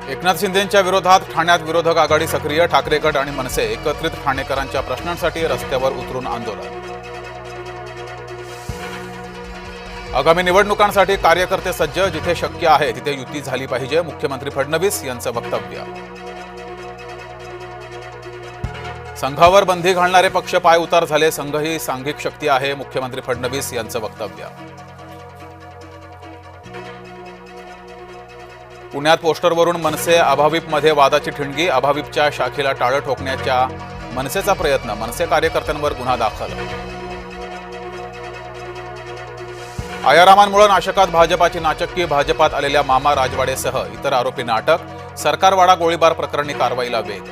एकनाथ शिंदेंच्या विरोधात ठाण्यात विरोधक आघाडी सक्रिय, ठाकरे गट आणि मनसे एकत्रित ठाणेकरांच्या प्रश्नांसाठी रस्त्यावर उतरून आंदोलन। आगामी निवडणुकांसाठी कार्यकर्ते सज्ज, जिथे शक्य आहे तिथे युती झाली पाहिजे, मुख्यमंत्री फडणवीस यांचं वक्तव्य। संघावर बंदी घालणारे पक्ष पाय उतार झाले, संघ ही सांघिक शक्ती आहे, मुख्यमंत्री फडणवीस यांचं वक्तव्य। पुण्यात पोस्टरवरून मनसे अभाविपमध्ये वादाची ठिणगी, अभाविपच्या शाखेला टाळं ठोकण्याच्या मनसेचा प्रयत्न, मनसे कार्यकर्त्यांवर गुन्हा दाखल। आयारामांमुळे नाशकात भाजपाची नाचक्की, भाजपात आलेल्या मामा राजवाडेसह इतर आरोपींना अटक, सरकारवाडा गोळीबार प्रकरणी कारवाईला वेग।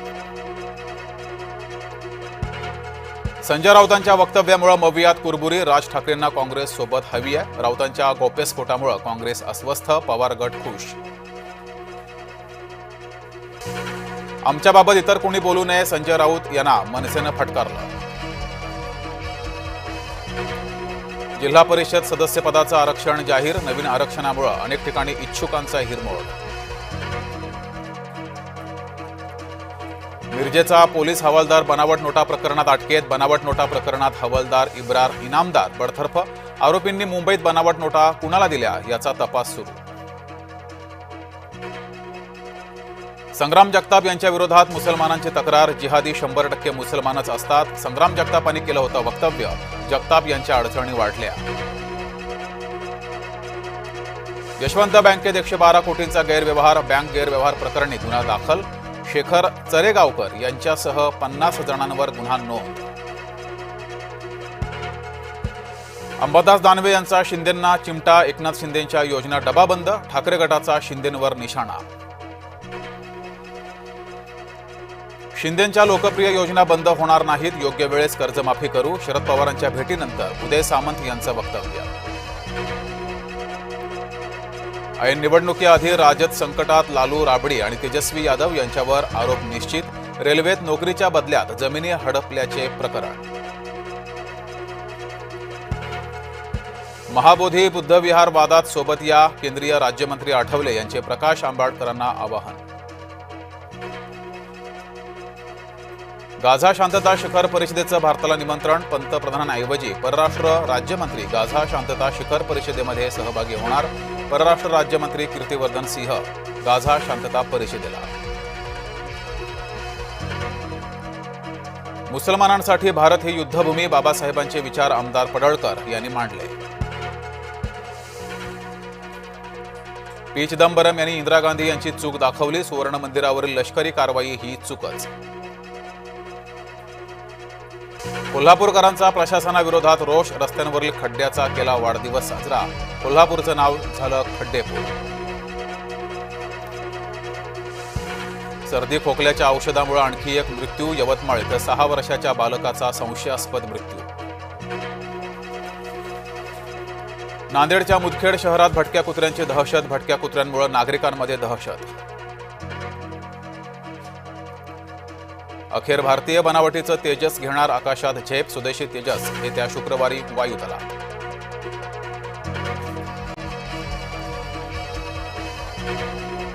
संजय राऊतांच्या वक्तव्यामुळे मवियात कुरबुरी, राज ठाकरेंना काँग्रेस सोबत हवी आहे, राऊतांच्या गौप्यस्फोटामुळे काँग्रेस अस्वस्थ, पवार गट खुश। आमच्याबाबत इतर कोणी बोलू नये, संजय राऊत यांना मनसेनं फटकारलं। जिल्हा परिषद सदस्यपदाचं आरक्षण जाहीर, नवीन आरक्षणामुळे अनेक ठिकाणी इच्छुकांचा हिरमोड। मिरजेचा पोलीस हवालदार बनावट नोटा प्रकरणात अटकेत, बनावट नोटा प्रकरणात हवालदार इब्रार इनामदार बडतर्फ, आरोपींनी मुंबईत बनावट नोटा कुणाला दिल्या याचा तपास सुरू। संग्राम जगताप यांच्या विरोधात मुसलमानांची तक्रार, जिहादी 100% मुसलमानच असतात, संग्राम जगतापांनी केलं होतं वक्तव्य, जगताप यांच्या अडचणी वाढल्या। यशवंत बँकेत 112 कोटींचा गैरव्यवहार, बँक गैरव्यवहार प्रकरणी गुन्हा दाखल, शेखर चरेगावकर यांच्यासह 50 जणांवर गुन्हा नोंद। अंबादास दानवे यांचा शिंदेंना चिमटा, एकनाथ शिंदेंच्या योजना डबा बंद, ठाकरे गटाचा शिंदेंवर निशाणा। शिंदेंच्या लोकप्रिय योजना बंद होणार नाहीत, योग्य वेळेस कर्जमाफी करू, शरद पवारांच्या भेटीनंतर उदय सामंत यांचं वक्तव्य। ऐन निवडणुकीआधी राजद संकटात, लालू राबडी आणि तेजस्वी यादव यांच्यावर आरोप निश्चित, रेल्वेत नोकरीच्या बदल्यात जमिनी हडपल्याचे प्रकरण। महाबोधी बुद्धविहार वादात सोबत या, केंद्रीय राज्यमंत्री आठवले यांचे प्रकाश आंबेडकरांना आवाहन। गाझा शांतता शिखर परिषदेचं भारताला निमंत्रण, पंतप्रधानांऐवजी परराष्ट्र राज्यमंत्री गाझा शांतता शिखर परिषदेमध्ये सहभागी होणार, परराष्ट्र राज्यमंत्री कीर्तिवर्धन सिंह गाझा शांतता परिषदेला। मुसलमानांसाठी भारत ही युद्धभूमी, बाबासाहेबांचे विचार आमदार पडळकर यांनी मांडले। पी चिदंबरम यांनी इंदिरा गांधी यांची चूक दाखवली, सुवर्ण मंदिरावरील लष्करी कारवाई ही चूकच। कोल्हापूरकरांचा प्रशासनाविरोधात रोष, रस्त्यांवरील खड्ड्याचा केला वाढदिवस साजरा, कोल्हापूरचं नाव झालं खड्डेपूर। सर्दी खोकल्याच्या औषधामुळे आणखी एक मृत्यू, यवतमाळ इथं 6 वर्षाच्या बालकाचा संशयास्पद मृत्यू। नांदेडच्या मुदखेड शहरात भटक्या कुत्र्यांची दहशत, भटक्या कुत्र्यांमुळे नागरिकांमध्ये दहशत। अखेर भारतीय बनावटीचं तेजस घेणार आकाशात झेप, स्वदेशी तेजस येत्या शुक्रवारी वायुदलात।